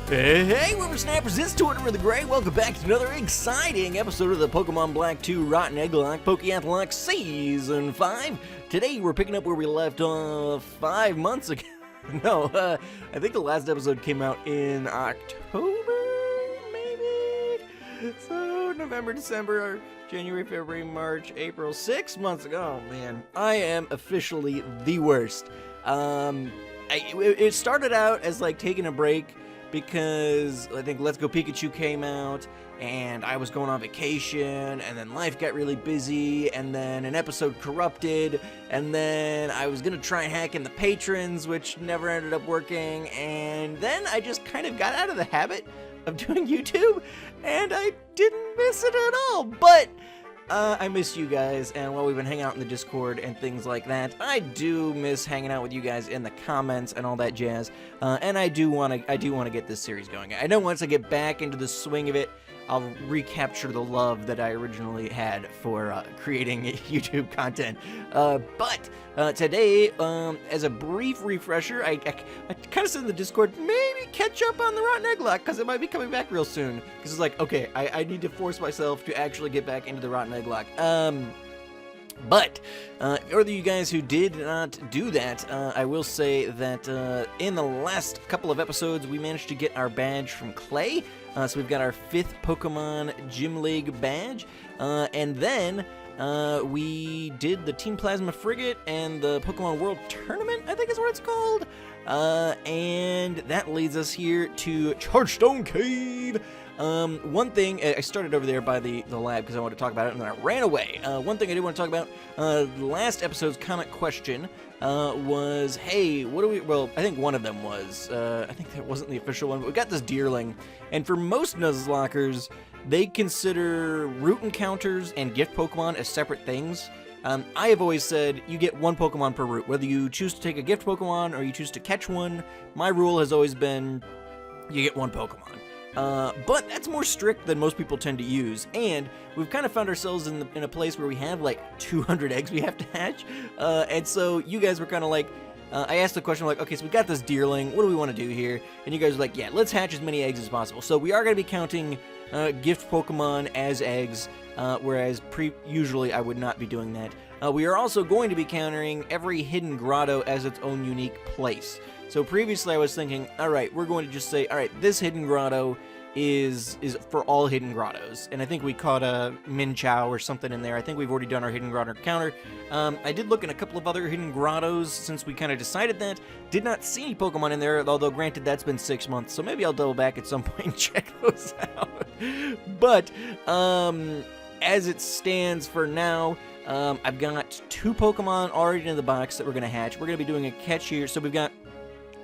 Hey, Whippersnappers, it's Tortimer the Gray. Welcome back to another exciting episode of the Pokemon Black 2 Rotten Egglocke Pokeath'locke Season 5. Today, we're picking up where we left off 5 months ago. No, I think the last episode came out in October, maybe? So, November, December, January, February, March, April, 6 months ago. Oh, man, I am officially the worst. It started out as, like, taking a break because I think Let's Go Pikachu came out, and I was going on vacation, and then life got really busy, and then an episode corrupted, and then I was gonna try hacking the patrons, which never ended up working, and then I just kind of got out of the habit of doing YouTube, and I didn't miss it at all, but I miss you guys, and while we've been hanging out in the Discord and things like that, I do miss hanging out with you guys in the comments and all that jazz. And I do want to get this series going. I know once I get back into the swing of it, I'll recapture the love that I originally had for creating YouTube content. But today, as a brief refresher, I kind of said in the Discord, maybe catch up on the Rotten Egglocke, because it might be coming back real soon. Because it's like, okay, I need to force myself to actually get back into the Rotten Egglocke. But, for you guys who did not do that, I will say that in the last couple of episodes, we managed to get our badge from Clay. So we've got our 5th Pokemon Gym League badge. And then we did the Team Plasma Frigate and the Pokemon World Tournament, I think is what it's called. And that leads us here to Chargestone Cave. One thing, I started over there by the lab because I wanted to talk about it, and then I ran away. One thing I did want to talk about, last episode's comment question was, hey, what do we, well, I think one of them was, I think that wasn't the official one, but we got this Deerling, and for most Nuzlockers, they consider route encounters and gift Pokemon as separate things. I have always said you get one Pokemon per route, whether you choose to take a gift Pokemon or you choose to catch one. My rule has always been you get one Pokemon. But that's more strict than most people tend to use, and we've kind of found ourselves in a place where we have like 200 eggs we have to hatch, and so you guys were kind of like, I asked the question like, okay, so we got this Deerling, what do we want to do here? And you guys were like, yeah, let's hatch as many eggs as possible. So we are going to be counting gift Pokemon as eggs, whereas usually I would not be doing that. We are also going to be counting every hidden grotto as its own unique place. So previously I was thinking, alright, we're going to just say, alright, this hidden grotto is for all hidden grottos. And I think we caught a Minchow or something in there. I think we've already done our hidden grotto counter. I did look in a couple of other hidden grottos since we kind of decided that. Did not see any Pokemon in there, although granted that's been 6 months, so maybe I'll double back at some point and check those out. But, as it stands for now, I've got 2 Pokemon already in the box that we're going to hatch. We're going to be doing a catch here. So we've got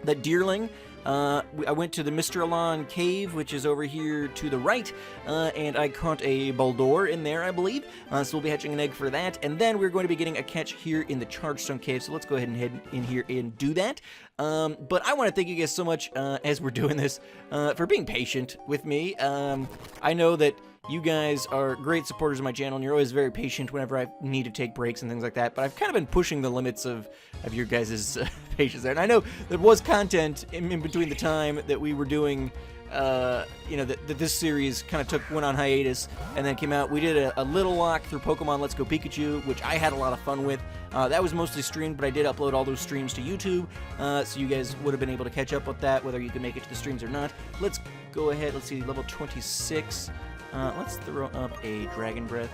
the Deerling. I went to the Mr. Alon cave, which is over here to the right, and I caught a Boldore in there, I believe. So we'll be hatching an egg for that, and then we're going to be getting a catch here in the Chargestone cave, so let's go ahead and head in here and do that. But I want to thank you guys so much, as we're doing this, for being patient with me. I know that you guys are great supporters of my channel, and you're always very patient whenever I need to take breaks and things like that, but I've kind of been pushing the limits of your guys' patience there. And I know there was content in between the time that we were doing, you know, that this series kind of went on hiatus and then came out. We did a little walk through Pokemon Let's Go Pikachu, which I had a lot of fun with. That was mostly streamed, but I did upload all those streams to YouTube, so you guys would have been able to catch up with that, whether you could make it to the streams or not. Let's go ahead, let's see, level 26. Let's throw up a Dragon Breath.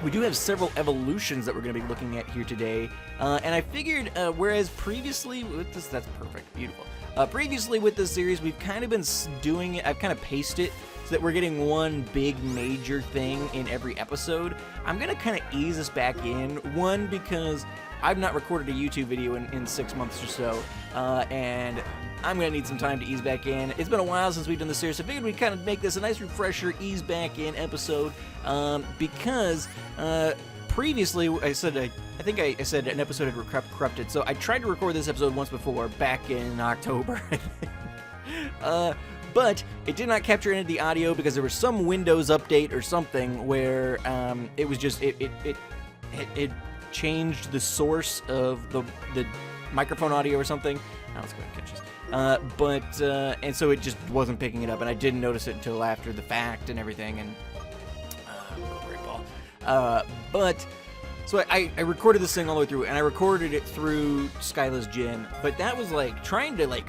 We do have several evolutions that we're going to be looking at here today, and I figured, whereas previously with this, that's perfect, beautiful. Previously with this series, we've kind of been doing it, I've kind of paced it so that we're getting one big major thing in every episode. I'm going to kind of ease us back in, one, because I've not recorded a YouTube video in 6 months or so, and I'm going to need some time to ease back in. It's been a while since we've done this series, so I figured we'd kind of make this a nice refresher, ease back in episode, because previously, I think I said an episode had corrupted, so I tried to record this episode once before, back in October, I think. But it did not capture any of the audio because there was some Windows update or something where it was just, it changed the source of the microphone audio or something. Now let's go ahead and catch this. And so it just wasn't picking it up, and I didn't notice it until after the fact and everything, and great ball. So I recorded this thing all the way through, and I recorded it through Skyla's Gym, but that was like trying to like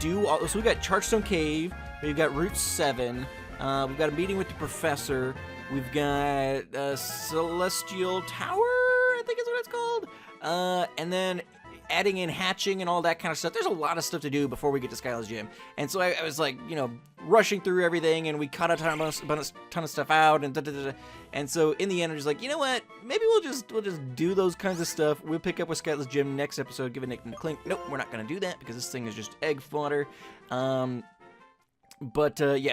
do all. So we got Chargestone Cave, we've got Route 7, we've got a meeting with the professor, we've got Celestial Tower, I think is what it's called, and then adding in hatching and all that kind of stuff. There's a lot of stuff to do before we get to Skyla's Gym. And so I was like, you know, rushing through everything, and we cut a ton of stuff out, and and so in the end, I'm just like, you know what? Maybe we'll just do those kinds of stuff. We'll pick up with Skyla's Gym next episode, give a nick and a clink. Nope, we're not going to do that because this thing is just egg fodder. Yeah,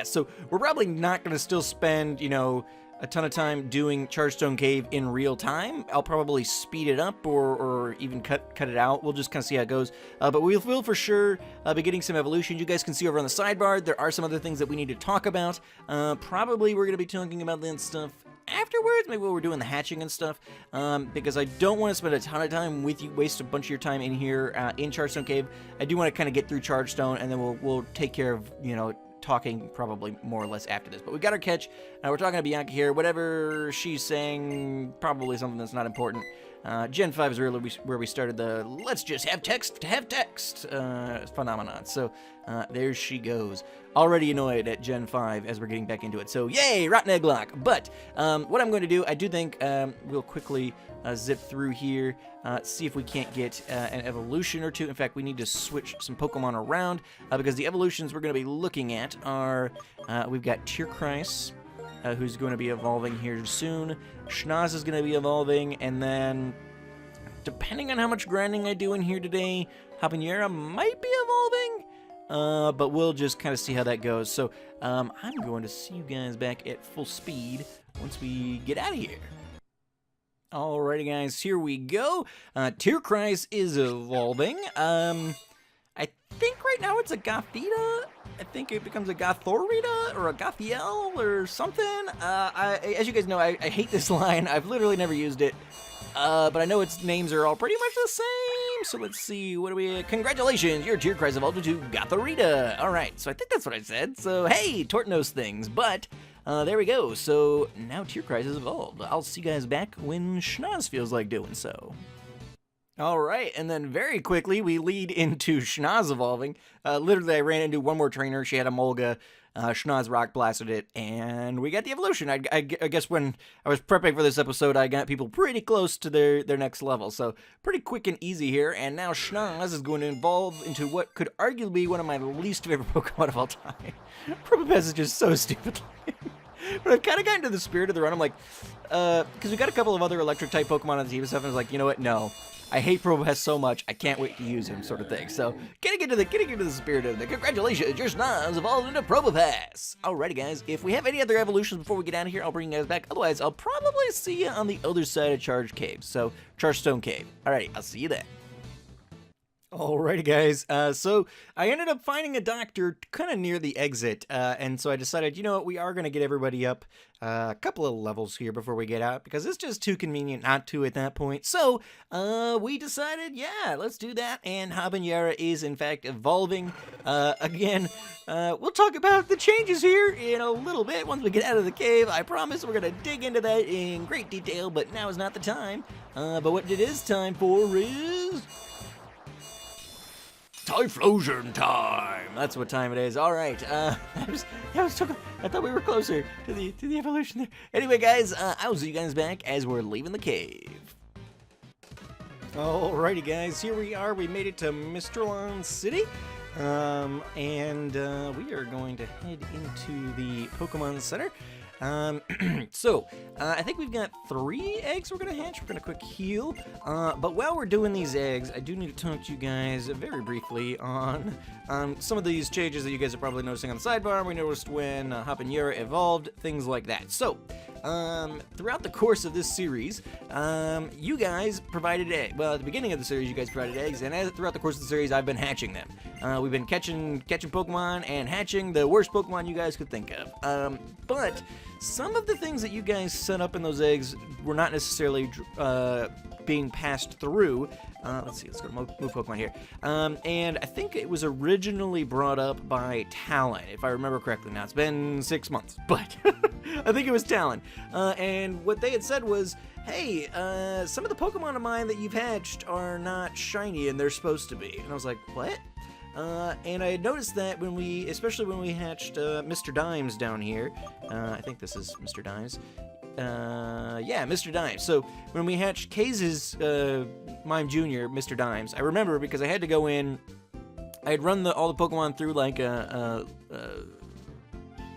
so we're probably not going to still spend, you know, a ton of time doing Chargestone Cave in real time. I'll probably speed it up or even cut it out. We'll just kind of see how it goes. But we will for sure be getting some evolution. You guys can see over on the sidebar, there are some other things that we need to talk about. Probably we're going to be talking about that stuff afterwards, maybe while we're doing the hatching and stuff, because I don't want to spend a ton of time with you, waste a bunch of your time in here in Chargestone Cave. I do want to kind of get through Chargestone, and then we'll take care of, you know, talking probably more or less after this. But we got our catch. We're talking to Bianca here. Whatever she's saying, probably something that's not important. Gen 5 is really where we started the let's just have text to have text phenomenon. So there she goes. Already annoyed at Gen 5 as we're getting back into it. So yay, rJgsTZ. But what I'm going to do, I do think we'll quickly zip through here, see if we can't get an evolution or two. In fact, we need to switch some Pokemon around because the evolutions we're going to be looking at are, we've got Tortoise, who's going to be evolving here soon. Schnoz is going to be evolving, and then depending on how much grinding I do in here today, Habanera might be evolving, but we'll just kind of see how that goes. So I'm going to see you guys back at full speed once we get out of here. Alrighty guys, here we go. Tortoise is evolving. I think right now it's a Gothita. I think it becomes a Gothorita or a Gothiel or something. As you guys know, I hate this line. I've literally never used it. But I know its names are all pretty much the same. So let's see. What do we... Congratulations, your Tortoise evolved into Gothorita. Alright, so I think that's what I said. So, hey, Tortoise things. But... there we go. So now Tortoise is evolved. I'll see you guys back when Schnoz feels like doing so. Alright, and then very quickly we lead into Schnoz evolving. Literally I ran into one more trainer. She had a Molga. Schnoz rock blasted it, and we got the evolution. I guess when I was prepping for this episode, I got people pretty close to their next level. So pretty quick and easy here, and now Schnoz is going to evolve into what could arguably be one of my least favorite Pokemon of all time. Probopass is just so stupid. But I've kind of gotten to the spirit of the run. I'm like, because we got a couple of other electric-type Pokemon on the team and stuff, and I was like, you know what, no. I hate Probopass so much, I can't wait to use him, sort of thing. So, getting into the spirit of it. Congratulations, your Schnoz evolved into Probopass. Alrighty, guys, if we have any other evolutions before we get out of here, I'll bring you guys back. Otherwise, I'll probably see you on the other side of Chargestone Cave. Alrighty, I'll see you then. Alrighty guys, so I ended up finding a doctor kind of near the exit, and so I decided, you know what, we are going to get everybody up a couple of levels here before we get out, because it's just too convenient not to at that point. So, we decided, yeah, let's do that, and Habanera is in fact evolving. Again, we'll talk about the changes here in a little bit once we get out of the cave. I promise we're going to dig into that in great detail, but now is not the time. But what it is time for is... Typhlosion time! That's what time it is. Alright, I thought we were closer to the evolution there. Anyway, guys, I'll see you guys back as we're leaving the cave. Alrighty, guys, here we are. We made it to Mistralon City. And we are going to head into the Pokemon Center. I think we've got 3 eggs we're going to hatch. We're going to quick heal. But while we're doing these eggs, I do need to talk to you guys very briefly on some of these changes that you guys are probably noticing on the sidebar. We noticed when Habanera evolved, things like that. So, throughout the course of this series, you guys provided eggs. Well, at the beginning of the series, you guys provided eggs, and throughout the course of the series, I've been hatching them. We've been catching Pokemon and hatching the worst Pokemon you guys could think of. But some of the things that you guys set up in those eggs were not necessarily being passed through. Let's see, let's go to move Pokemon here. And I think it was originally brought up by Talon, if I remember correctly. Now, it's been 6 months, but I think it was Talon. And what they had said was, hey, some of the Pokemon of mine that you've hatched are not shiny, and they're supposed to be. And I was like, what? And I had noticed that especially when we hatched Mr. Dimes down here. I think this is Mr. Dimes. Yeah, Mr. Dimes. So when we hatched Kaze's Mime Jr., Mr. Dimes, I remember because I had to go in. I had run all the Pokemon through like a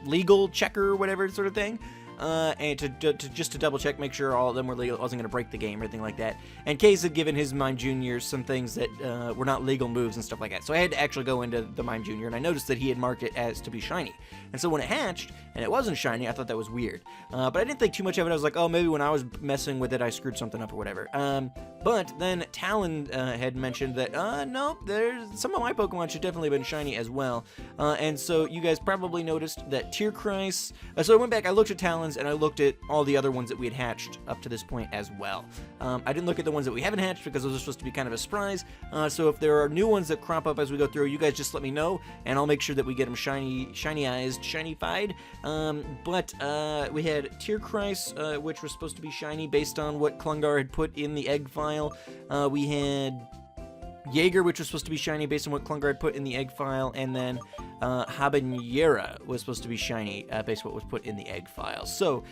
legal checker or whatever sort of thing. And to double check, make sure all of them were legal, it wasn't going to break the game or anything like that. And Case had given his Mime Jr. some things that were not legal moves and stuff like that. So I had to actually go into the Mime Jr. and I noticed that he had marked it as to be shiny. And so when it hatched and it wasn't shiny, I thought that was weird. But I didn't think too much of it. I was like, oh, maybe when I was messing with it, I screwed something up or whatever. But then Talon had mentioned that, no, some of my Pokemon should definitely have been shiny as well. And so you guys probably noticed that Tierkreis. So I went back, I looked at Talon, and I looked at all the other ones that we had hatched up to this point as well. I didn't look at the ones that we haven't hatched because those are supposed to be kind of a surprise. So if there are new ones that crop up as we go through, you guys just let me know, and I'll make sure that we get them shiny-eyed, shiny-fied. But we had Tierkreis, which was supposed to be shiny based on what Klungar had put in the egg file. We had Jaeger, which was supposed to be shiny based on what Klungar had put in the egg file, and then Habanera was supposed to be shiny based on what was put in the egg file. So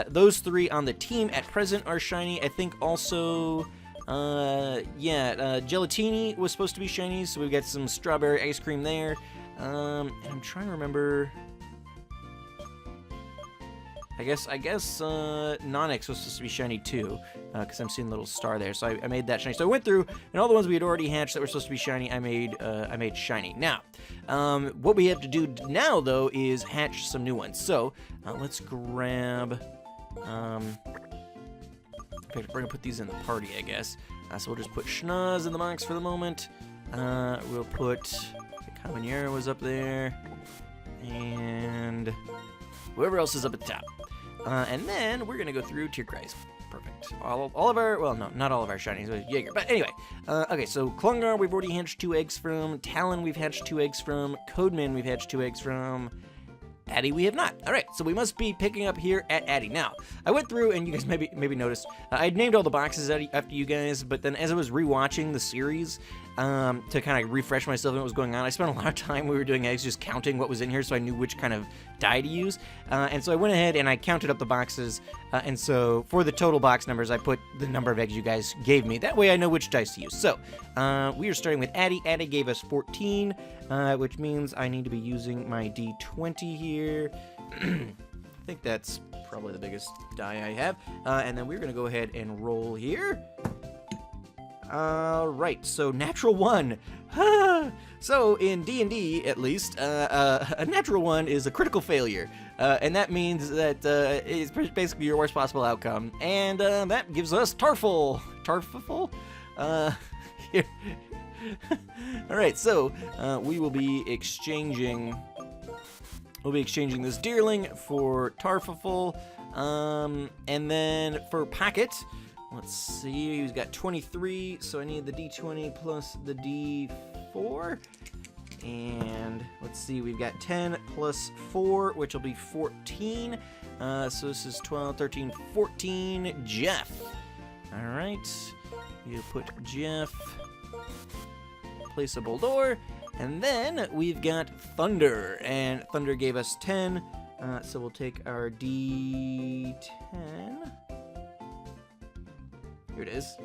those three on the team at present are shiny. I think also, Gelatini was supposed to be shiny, so we've got some strawberry ice cream there. And I'm trying to remember. I guess Nonix was supposed to be shiny too, because I'm seeing a little star there. So I made that shiny. So I went through, and all the ones we had already hatched that were supposed to be shiny, I made shiny. Now, what we have to do now though is hatch some new ones. So let's grab. We're gonna put these in the party, I guess. So we'll just put Schnaz in the box for the moment. We'll put the Caminera was up there, and whoever else is up at the top. And then we're going to go through Tierkreis. Perfect. All of our, well, no, not all of our shinies, but Jaeger. But anyway, okay, so Klungar, we've already hatched 2 eggs from. Talon, we've hatched 2 eggs from. Codeman, we've hatched 2 eggs from. Addy, we have not. All right, so we must be picking up here at Addy. Now, I went through, and you guys maybe noticed, I had named all the boxes after you guys, but then as I was rewatching the series, to kind of refresh myself on what was going on, I spent a lot of time when we were doing eggs just counting what was in here so I knew which kind of die to use. And so I went ahead and I counted up the boxes, and so for the total box numbers, I put the number of eggs you guys gave me. That way I know which dice to use. So, we are starting with Addy. Addy gave us 14, which means I need to be using my D20 here. I think that's probably the biggest die I have. And then we're going to go ahead and roll here. Alright, so natural 1. So in D&D, at least, a natural 1 is a critical failure. And that means that it's basically your worst possible outcome. And that gives us Tarful. Tarful? Here. Alright, so we will be exchanging. We'll be exchanging this Deerling for Tarful. And then for Pocket, let's see, he's got 23, so I need the D20 plus the D4. And let's see, we've got 10 plus 4, which will be 14. So this is 12, 13, 14. Jeff. All right. You put Jeff. Place a Boldore. And then we've got Thunder. And Thunder gave us 10. So we'll take our D10. Here it is.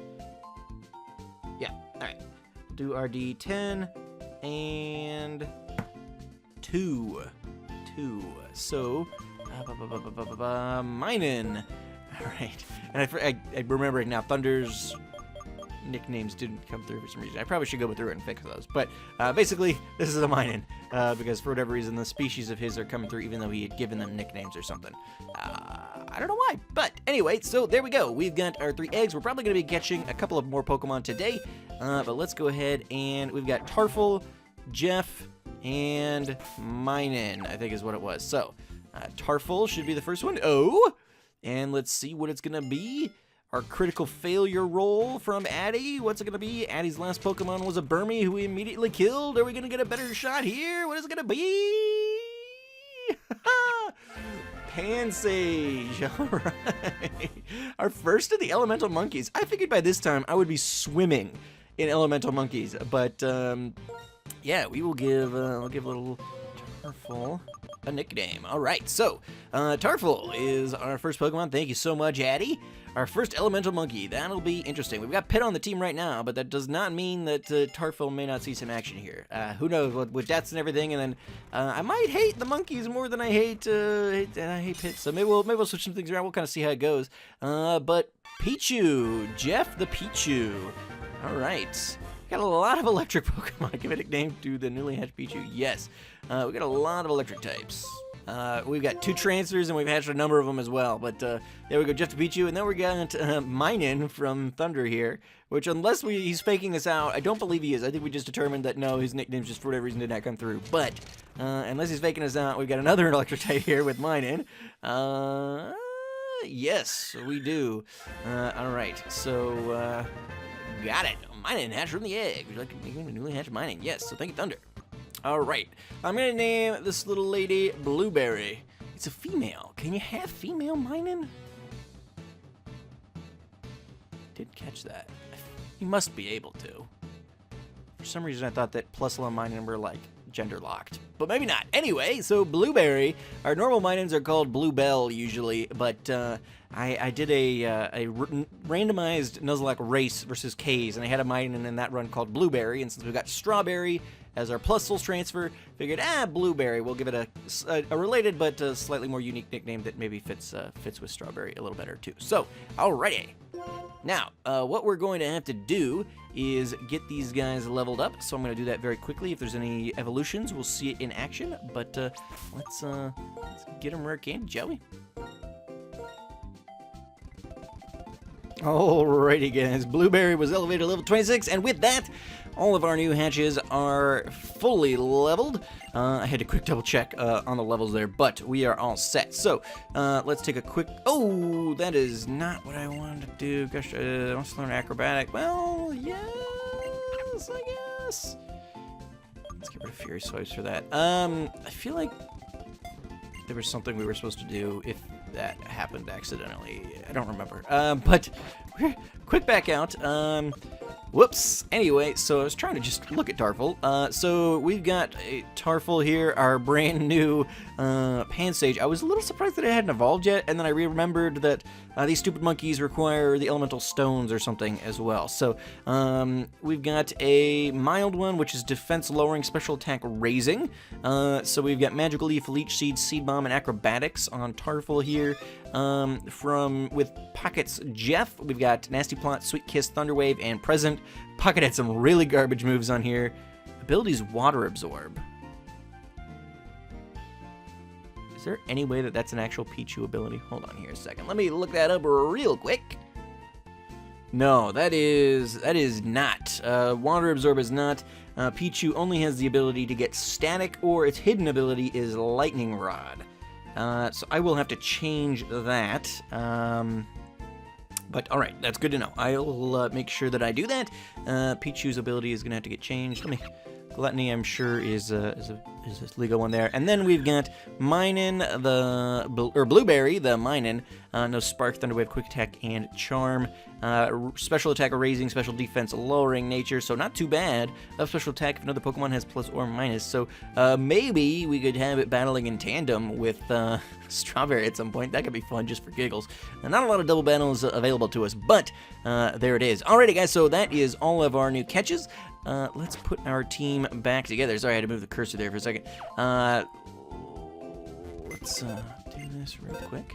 Yeah, alright. Do our D10 and 2. So, Minin. Alright. And I remember it now. Thunder's nicknames didn't come through for some reason. I probably should go through it and fix those. But basically, this is a Minin. Because for whatever reason, the species of his are coming through even though he had given them nicknames or something. I don't know why. But anyway, so there we go. We've got our 3 eggs. We're probably going to be catching a couple of more Pokemon today. But let's go ahead and we've got Tarful, Jeff, and Minin, I think is what it was. So, Tarful should be the first one. Oh! And let's see what it's going to be. our critical failure roll from Addy. What's it going to be? Addy's last Pokemon was a Burmy who we immediately killed. Are we going to get a better shot here? What is it going to be? Pansage. All right. Our first of the elemental monkeys. I figured by this time I would be swimming in elemental monkeys, but yeah, we will give I'll give a little Tarful a nickname. All right, so Tarful is our first Pokemon. Thank you so much, Addy. Our first elemental monkey. That'll be interesting. We've got Pit on the team right now, but that does not mean that Tarful may not see some action here. Who knows with deaths and everything, and then I might hate the monkeys more than I hate Pit. So maybe we'll switch some things around. We'll kind of see how it goes. But Pichu, Jeff the Pichu. All right. Got a lot of electric Pokemon. Give a nickname to the newly hatched Pichu. Yes. We got a lot of electric types. We've got 2 transfers, and we've hatched a number of them as well. But there we go, Jeff to beat you. And then we got Minun from Thunder here, which unless he's faking us out, I don't believe he is. I think we just determined that, no, his nickname's just for whatever reason did not come through. But unless he's faking us out, we've got another electric type here with Minun. Yes, we do. All right, so got it. Minun hatched from the egg. Would you like to make a newly hatched Minun? Yes, so thank you, Thunder. Alright, I'm going to name this little lady Blueberry. It's a female. Can you have female Minun? Didn't catch that. You must be able to. For some reason I thought that plus 1 Minun were like gender locked, but maybe not. Anyway, so Blueberry, our normal Minuns are called Bluebell usually, but I did a randomized Nuzlocke race versus K's, and I had a Minun in that run called Blueberry, and since we got Strawberry as our plus souls transfer, figured, Blueberry, we'll give it a related but slightly more unique nickname that maybe fits with Strawberry a little better too. So, alrighty. Now, what we're going to have to do is get these guys leveled up, so I'm going to do that very quickly. If there's any evolutions, we'll see it in action, but let's get them rare candy, shall we? Alrighty, guys. Blueberry was elevated to level 26, and with that, all of our new hatches are fully leveled. I had to quick double check on the levels there, but we are all set. So let's take a quick... Oh, that is not what I wanted to do. Gosh, I want to learn acrobatic. Well, yes, I guess. Let's get rid of Fury Swipes for that. I feel like there was something we were supposed to do if that happened accidentally. I don't remember. But quick back out. Whoops. Anyway, so I was trying to just look at Tarful. So we've got a Tarful here, our brand new Pansage. I was a little surprised that it hadn't evolved yet, and then I remembered that these stupid monkeys require the elemental stones or something as well. So we've got a mild one, which is defense lowering, special attack raising. So we've got Magical Leaf, Leech Seed, Seed Bomb, and Acrobatics on Tarful here. With Pocket's Jeff, we've got Nasty Plot, Sweet Kiss, Thunder Wave, and Present. Pocket had some really garbage moves on here. Abilities Water Absorb. Is there any way that that's an actual Pichu ability? Hold on here a second. Let me look that up real quick. No, that is not. Water Absorb is not. Pichu only has the ability to get static, or its hidden ability is Lightning Rod. So I will have to change that. But alright, that's good to know. I'll make sure that I do that. Pichu's ability is going to have to get changed. Gluttony, I'm sure, is a legal one there. And then we've got Minun, Blueberry, the Minun. No Spark, Thunder Wave, Quick Attack, and Charm. Special attack raising, special defense lowering nature, so not too bad. Special attack if another Pokemon has plus or minus. So maybe we could have it battling in tandem with Strawberry at some point. That could be fun just for giggles. Not a lot of double battles available to us, but there it is. Alrighty, guys, so that is all of our new catches. Let's put our team back together. Sorry, I had to move the cursor there for a second. Let's do this real quick.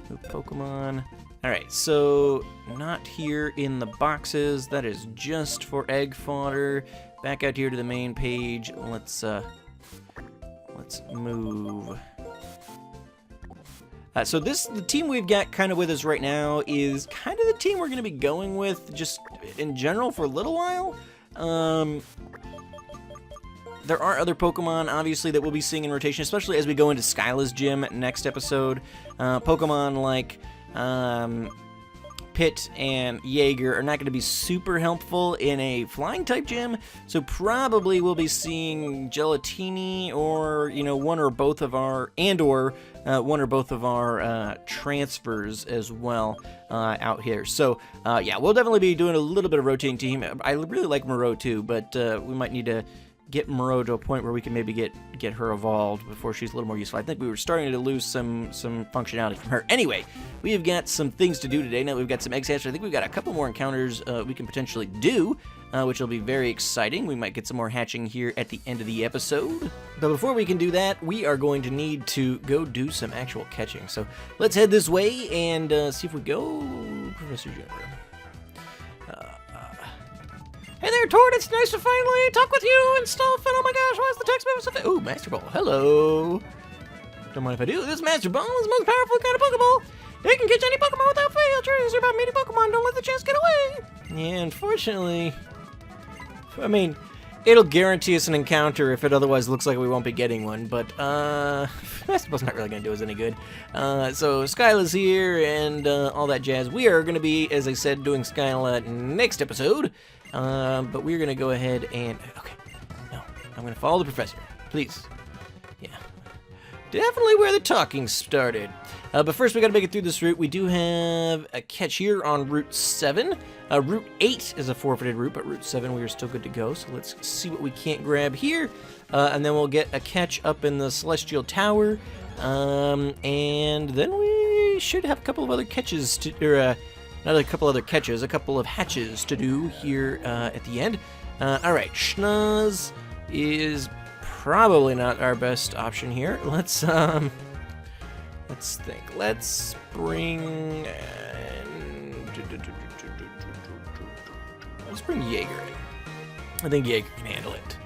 Move Pokemon. Alright, so not here in the boxes. That is just for egg fodder. Back out here to the main page. Let's move. So the team we've got kind of with us right now is kind of the team we're going to be going with just in general for a little while. There are other Pokemon, obviously, that we'll be seeing in rotation, especially as we go into Skyla's gym next episode. Pokemon like Pit and Jaeger are not going to be super helpful in a flying type gym, so probably we'll be seeing Gelatini or one or both of our transfers as well out here. So yeah, we'll definitely be doing a little bit of rotating team. I really like Moreau too, but we might need to get Moreau to a point where we can maybe get her evolved before she's a little more useful. I think we were starting to lose some functionality from her. Anyway, we have got some things to do today. Now we've got some eggs hatched. I think we've got a couple more encounters we can potentially do, which will be very exciting. We might get some more hatching here at the end of the episode. But before we can do that, we are going to need to go do some actual catching. So let's head this way and see if we go Professor Junior. Hey there, Tort, it's nice to finally talk with you and stuff, and oh my gosh, why is the text moving so fast? Ooh, Master Ball, hello. Don't mind if I do. This Master Ball is the most powerful kind of Pokeball. It can catch any Pokemon without fail. Truths are about meeting Pokemon, don't let the chance get away. Yeah, unfortunately, I mean, it'll guarantee us an encounter if it otherwise looks like we won't be getting one, but Master Ball's not really going to do us any good. So Skyla's here and all that jazz. We are going to be, as I said, doing Skyla next episode. But we're going to go ahead and... Okay, no, I'm going to follow the professor. Please. Yeah. Definitely where the talking started. But first we got to make it through this route. We do have a catch here on Route 7. Route 8 is a forfeited route, but Route 7 we are still good to go. So let's see what we can't grab here. And then we'll get a catch up in the Celestial Tower. And then we should have a couple of other catches to... Not a couple other catches, a couple of hatches to do here at the end. Alright, Schnaz is probably not our best option here. Let's think. Let's bring... let's bring Jaeger in. I think Jaeger can handle it.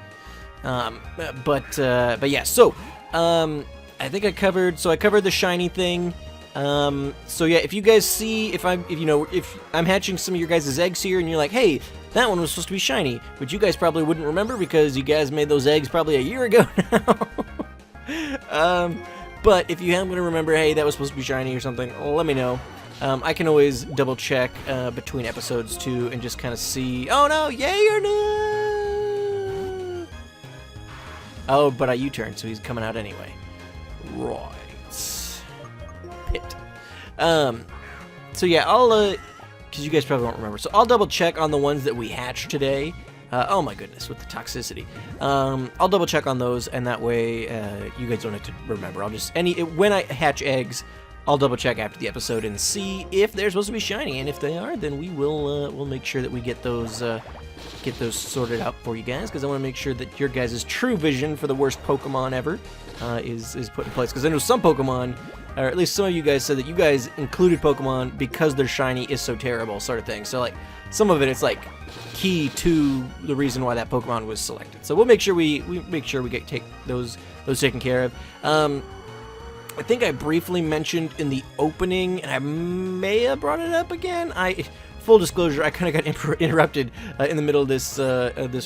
But yeah, so... I think I covered the shiny thing. So yeah, if you guys see, if I'm hatching some of your guys' eggs here and you're like, hey, that one was supposed to be shiny, which you guys probably wouldn't remember because you guys made those eggs probably a year ago now. But if you happen to remember, hey, that was supposed to be shiny or something, let me know. I can always double check between episodes too and just kind of see, oh no, yay or no. Oh, but I U-turned, so he's coming out anyway. Right. Pit. So yeah, I'll because you guys probably won't remember, so I'll double check on the ones that we hatched today. Oh my goodness, with the toxicity. I'll double check on those, and that way you guys don't have to remember. I'll just when I hatch eggs, I'll double check after the episode and see if they're supposed to be shiny, and if they are, then we will we'll make sure that we get those sorted out for you guys, because I want to make sure that your guys' true vision for the worst Pokemon ever is put in place. Because I know some Pokemon, or at least some of you guys said that you guys included Pokemon because their shiny is so terrible, sort of thing. So like some of it's like key to the reason why that Pokemon was selected. So we'll make sure we take those taken care of. I think I briefly mentioned in the opening, and I may have brought it up again. Full disclosure, I kind of got interrupted in the middle of this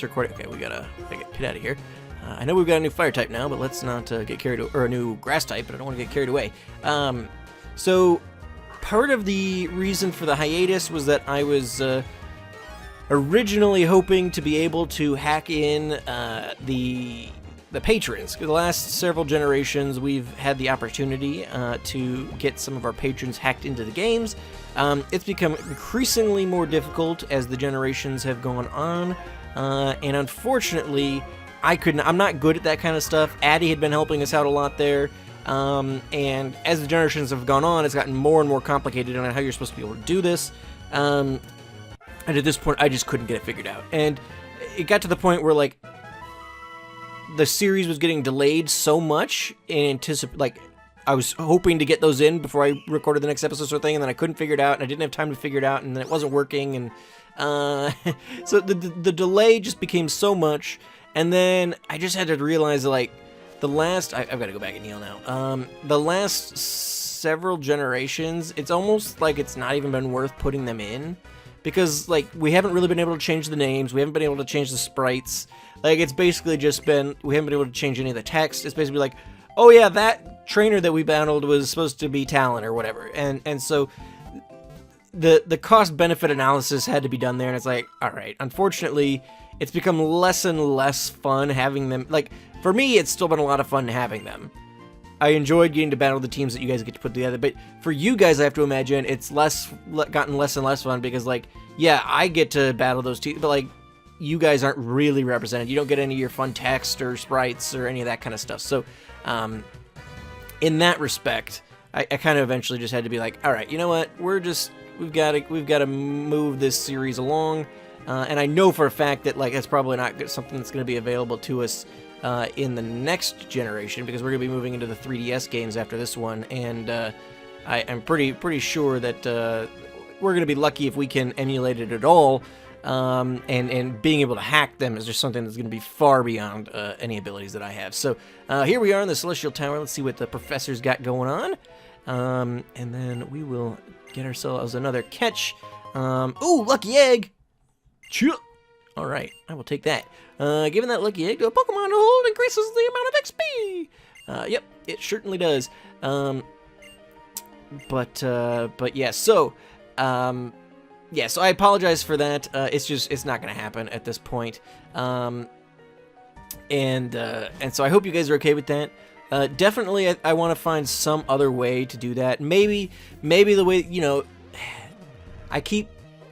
recording. Okay, I gotta get Pit out of here. I know we've got a new fire type now, but let's not get carried away, or a new grass type, but I don't want to get carried away. So part of the reason for the hiatus was that I was originally hoping to be able to hack in the patrons. For the last several generations, we've had the opportunity to get some of our patrons hacked into the games. It's become increasingly more difficult as the generations have gone on, and unfortunately, I'm not good at that kind of stuff. Addy had been helping us out a lot there, and as the generations have gone on, it's gotten more and more complicated on how you're supposed to be able to do this, and at this point, I just couldn't get it figured out, and it got to the point where, like, the series was getting delayed so much in I was hoping to get those in before I recorded the next episode sort of thing, and then I couldn't figure it out, and I didn't have time to figure it out, and then it wasn't working, and so the delay just became so much, and then I just had to realize that, like, I've got to go back and heal now, the last several generations, it's almost like it's not even been worth putting them in, because, like, we haven't really been able to change the names, we haven't been able to change the sprites, like, it's basically just been, we haven't been able to change any of the text, it's basically like, oh yeah, that trainer that we battled was supposed to be Talon or whatever, and so the cost benefit analysis had to be done there, and it's like, all right, unfortunately, it's become less and less fun having them. Like, for me, it's still been a lot of fun having them. I enjoyed getting to battle the teams that you guys get to put together, but for you guys, I have to imagine it's gotten less and less fun because, like, yeah, I get to battle those teams, but, like, you guys aren't really represented. You don't get any of your fun text or sprites or any of that kind of stuff. So, in that respect, I kind of eventually just had to be like, all right, you know what? We've got to move this series along, and I know for a fact that, like, that's probably not something that's going to be available to us in the next generation, because we're going to be moving into the 3DS games after this one, and I'm pretty sure that we're going to be lucky if we can emulate it at all, and being able to hack them is just something that's going to be far beyond any abilities that I have. So here we are in the Celestial Tower. Let's see what the professor's got going on, and then we will get ourselves another catch. Ooh, lucky egg! Choo! Alright, I will take that. Giving that lucky egg to a Pokemon to hold increases the amount of XP! Yep, it certainly does. But yeah, so, yeah, so I apologize for that. It's not gonna happen at this point. And so I hope you guys are okay with that. Definitely, I want to find some other way to do that. Maybe the way, you know,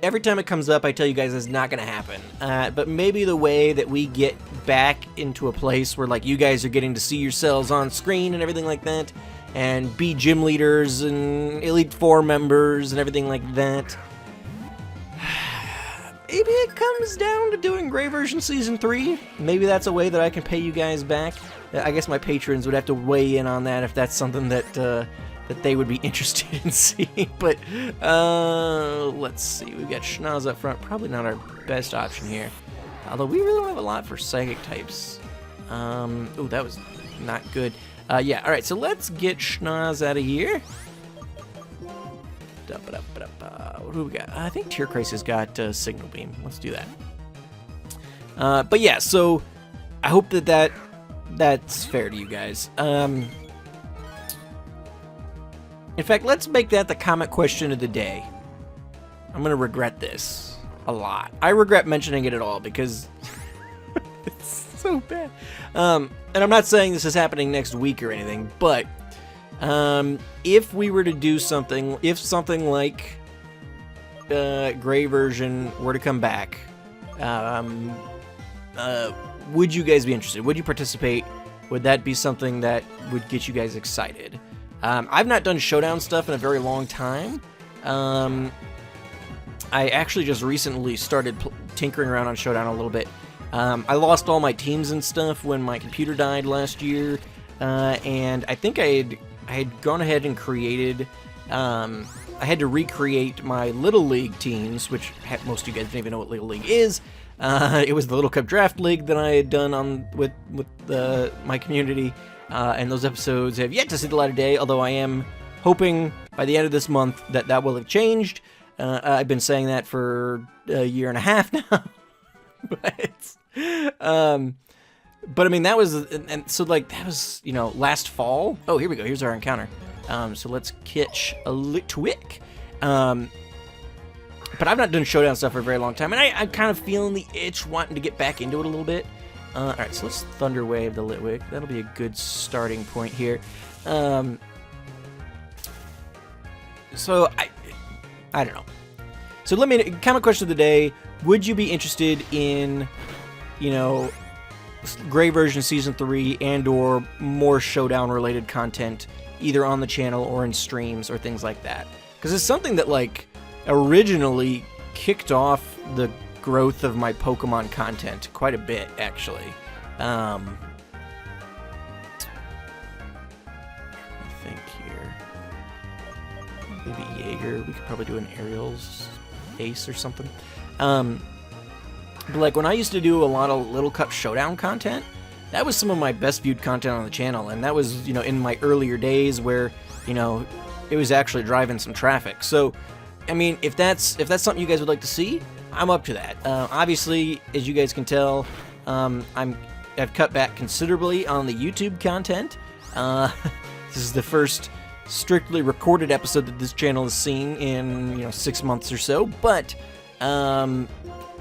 every time it comes up, I tell you guys it's not going to happen. But maybe the way that we get back into a place where, like, you guys are getting to see yourselves on screen and everything like that, and be gym leaders and Elite Four members and everything like that. Maybe it comes down to doing Gray Version Season 3. Maybe that's a way that I can pay you guys back. I guess my patrons would have to weigh in on that if that's something that that they would be interested in seeing. But let's see. We've got Schnoz up front. Probably not our best option here. Although we really don't have a lot for Psychic types. Oh, that was not good. Yeah, all right. So let's get Schnoz out of here. What do we got? I think Tiercrace has got Signal Beam. Let's do that. But yeah, so I hope that's fair to you guys. In fact, let's make that the comment question of the day. I'm going to regret this a lot. I regret mentioning it at all because it's so bad. And I'm not saying this is happening next week or anything, but if we were to do something, if something like Gray Version were to come back, would you guys be interested? Would you participate? Would that be something that would get you guys excited? I've not done Showdown stuff in a very long time. I actually just recently started tinkering around on Showdown a little bit. I lost all my teams and stuff when my computer died last year, and I think I had gone ahead and created, I had to recreate my Little League teams, which most of you guys don't even know what Little League is. It was the Little Cup Draft League that I had done with my community, and those episodes have yet to see the light of day, although I am hoping by the end of this month that will have changed. I've been saying that for a year and a half now. But I mean, that was, and so, like, that was, you know, last fall. Oh, here we go. Here's our encounter. So let's catch a Litwick. But I've not done Showdown stuff for a very long time, and I'm kind of feeling the itch, wanting to get back into it a little bit. All right, so let's Thunder Wave the Litwick. That'll be a good starting point here. So I don't know. So let me, comment question of the day: would you be interested in, you know, Gray Version Season 3 and/or more Showdown-related content, either on the channel or in streams or things like that? Because it's something that, like, originally kicked off the growth of my Pokemon content quite a bit, actually. Let me think here. Maybe Jaeger. We could probably do an Aerial's Ace or something. But, like, when I used to do a lot of Little Cup Showdown content, that was some of my best viewed content on the channel, and that was, you know, in my earlier days where, you know, it was actually driving some traffic. So, I mean, if that's something you guys would like to see, I'm up to that. Obviously, as you guys can tell, I've cut back considerably on the YouTube content. This is the first strictly recorded episode that this channel has seen in 6 months or so, but I'm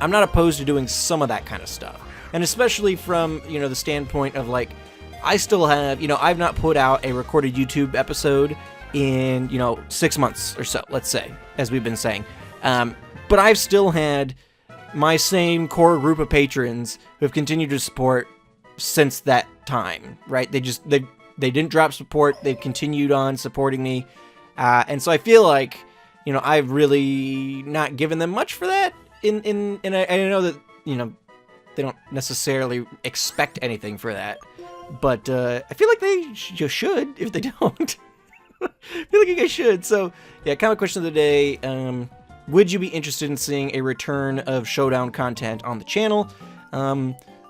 not opposed to doing some of that kind of stuff, and especially from the standpoint of like I still have I've not put out a recorded YouTube episode in 6 months or so, let's say, as we've been saying, but I've still had my same core group of patrons who have continued to support since that time, right? They didn't drop support. They've continued on supporting me. And so I feel like, I've really not given them much for that. And I know that, they don't necessarily expect anything for that. But I feel like they should if they don't. I feel like you guys should. So, yeah, comment question of the day. Would you be interested in seeing a return of Showdown content on the channel?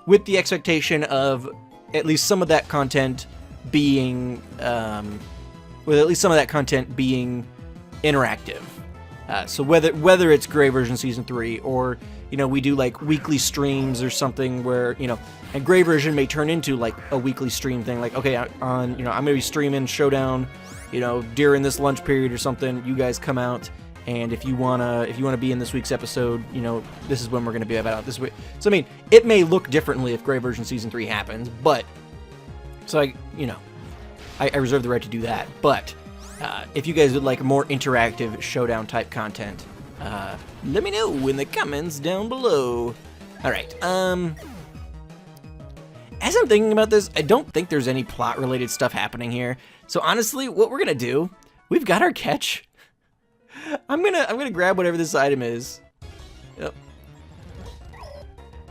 With the expectation of at least some of that content being, interactive. So whether it's Gray version Season 3 or, we do like weekly streams or something where, and Gray version may turn into like a weekly stream thing. Like, okay, I'm going to be streaming Showdown, during this lunch period or something. You guys come out. And if you wanna be in this week's episode, this is when we're gonna be about this week. So I mean, it may look differently if Gray version Season 3 happens, but so I reserve the right to do that. But if you guys would like more interactive Showdown type content, let me know in the comments down below. All right. As I'm thinking about this, I don't think there's any plot related stuff happening here. So honestly, what we're gonna do, we've got our catch. I'm gonna grab whatever this item is. Yep.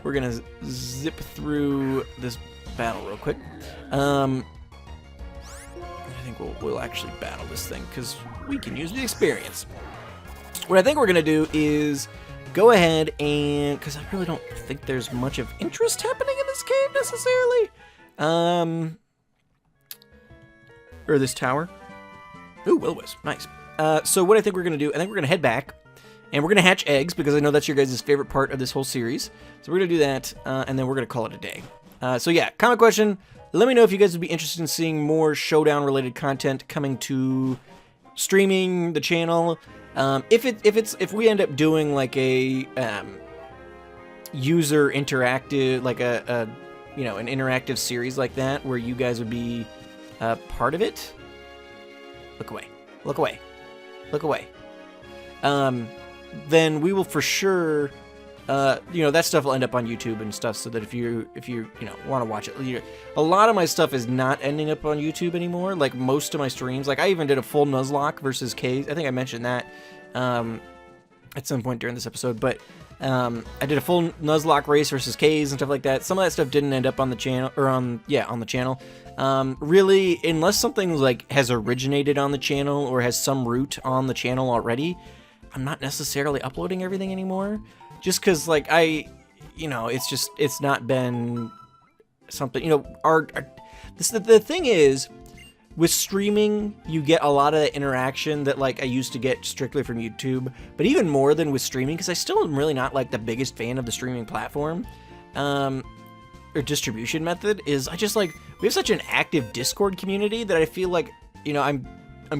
We're gonna zip through this battle real quick. I think we'll actually battle this thing because we can use the experience. What I think we're gonna do is go ahead and, because I really don't think there's much of interest happening in this cave necessarily. Or this tower. Ooh, will-o-wisp, nice. So what I think we're going to do, I think we're going to head back, and we're going to hatch eggs, because I know that's your guys' favorite part of this whole series. So we're going to do that, and then we're going to call it a day. So yeah, comment question, let me know if you guys would be interested in seeing more Showdown-related content coming to streaming, the channel. If we end up doing like a user interactive, like an interactive series like that, where you guys would be part of it, look away, look away. Look away. Then we will for sure, that stuff will end up on YouTube and stuff, so that if you want to watch it, a lot of my stuff is not ending up on YouTube anymore. Like most of my streams, like I even did a full Nuzlocke versus K's. I think I mentioned that at some point during this episode, but I did a full Nuzlocke race versus K's and stuff like that. Some of that stuff didn't end up on the channel, or on the channel. Really, unless something like has originated on the channel or has some root on the channel already, I'm not necessarily uploading everything anymore. Just because, like, it's not been something, the thing is, with streaming, you get a lot of the interaction that, like, I used to get strictly from YouTube, but even more than with streaming, because I still am really not, like, the biggest fan of the streaming platform, or distribution method, is I just, like, we have such an active Discord community that I feel like, I'm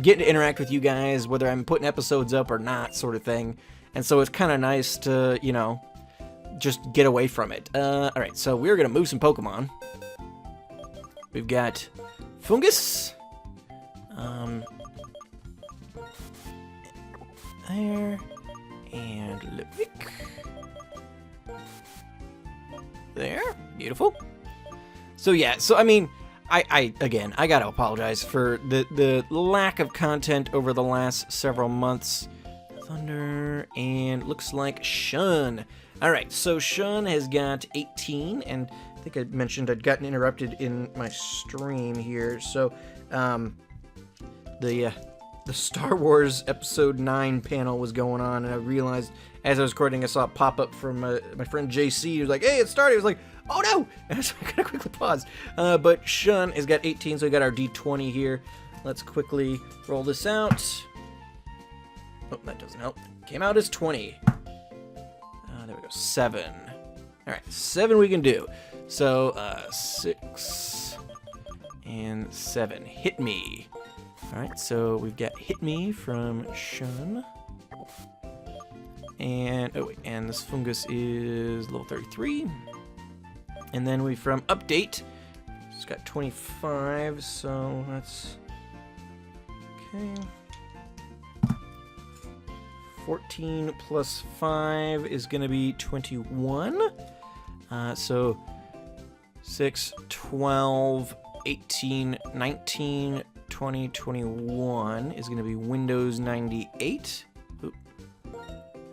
getting to interact with you guys, whether I'm putting episodes up or not, sort of thing, and so it's kind of nice to, just get away from it. Alright, so we're gonna move some Pokemon. We've got Fungus, there, and Lipvic. There, beautiful. So yeah, so I mean, I gotta apologize for the lack of content over the last several months. Thunder, and looks like Shun. Alright, so Shun has got 18, and I think I mentioned I'd gotten interrupted in my stream here, so, the Star Wars Episode 9 panel was going on, and I realized, as I was recording, I saw it pop up from my friend JC, he was like, hey, it started, I was like, oh no! And so I gotta quickly pause. But Shun has got 18, so we got our D20 here. Let's quickly roll this out. Oh, that doesn't help. Came out as 20. There we go, 7. Alright, 7 we can do. So, 6, and 7. Hit Me. Alright, so we've got Hit Me from Shun. And, oh wait, and this fungus is level 33. And then we from Update, it's got 25, so that's, okay. 14 plus 5 is going to be 21. So 6, 12, 18, 19, 20, 21 is going to be Windows 98. Oop.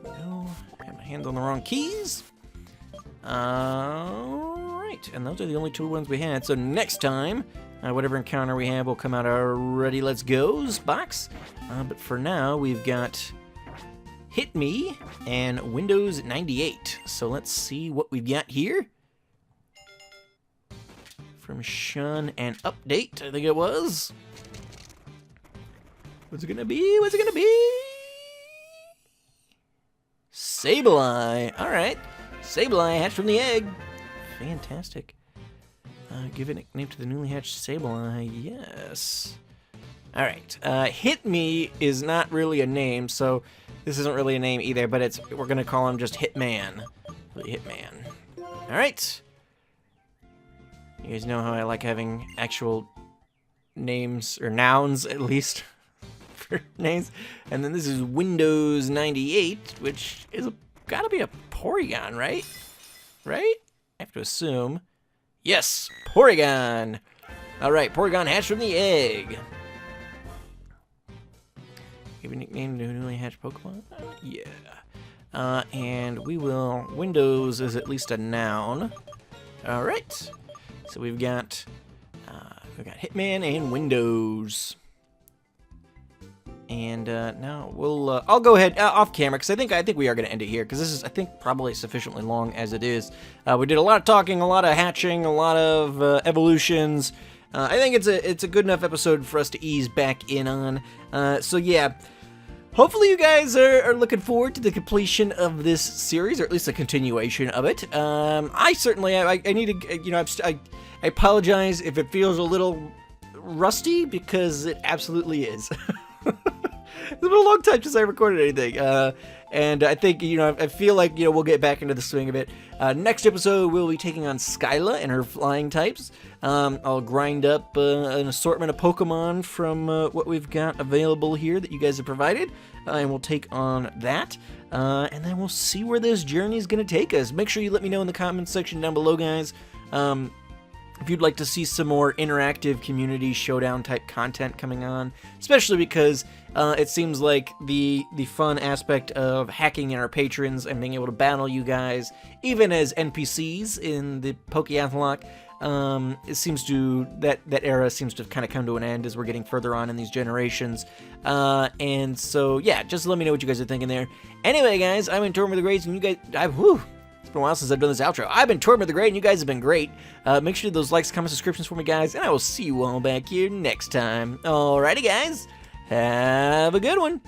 No, I have my hands on the wrong keys. Alright, and those are the only 2 ones we had. So next time, whatever encounter we have will come out our Ready Let's Go's box. But for now, we've got Hit Me and Windows 98. So let's see what we've got here. From Shun and Update, I think it was. What's it gonna be? What's it gonna be? Sableye. Alright. Sableye hatched from the egg. Fantastic. Give a nickname to the newly hatched Sableye. Yes. Alright. Hit Me is not really a name, so this isn't really a name either, but we're gonna call him just Hitman. Hitman. Alright. You guys know how I like having actual names, or nouns at least, for names. And then this is Windows 98, which is gotta be a Porygon, right? Right? I have to assume. Yes, Porygon! Alright, Porygon hatched from the egg. Give a nickname to a newly hatched Pokemon? Yeah. And we will... Windows is at least a noun. Alright. So we've got Hitman and Windows. And now we'll I'll go ahead off camera because I think we are going to end it here because this is, I think, probably sufficiently long as it is. We did a lot of talking, a lot of hatching, a lot of evolutions. I think it's a good enough episode for us to ease back in on. So yeah. Hopefully you guys are looking forward to the completion of this series, or at least a continuation of it. I certainly, I need to, you know, I apologize if it feels a little rusty, because it absolutely is. It's been a long time since I recorded anything, and I think, you know, I feel like, you know, we'll get back into the swing of it. Next episode, we'll be taking on Skyla and her flying types. I'll grind up an assortment of Pokemon from what we've got available here that you guys have provided, and we'll take on that. And then we'll see where this journey is going to take us. Make sure you let me know in the comments section down below, guys. If you'd like to see some more interactive community showdown type content coming on, especially because it seems like the fun aspect of hacking in our patrons and being able to battle you guys, even as NPCs in the Pokeath'locke, it seems to, that era seems to have kind of come to an end as we're getting further on in these generations. And so, yeah, just let me know what you guys are thinking there. Anyway, guys, I'm in Tortimer the Great, and you guys, it's been a while since I've done this outro. I've been Tortimer the Great, and you guys have been great. Make sure those likes, comments, subscriptions for me, guys, and I will see you all back here next time. Alrighty, guys. Have a good one.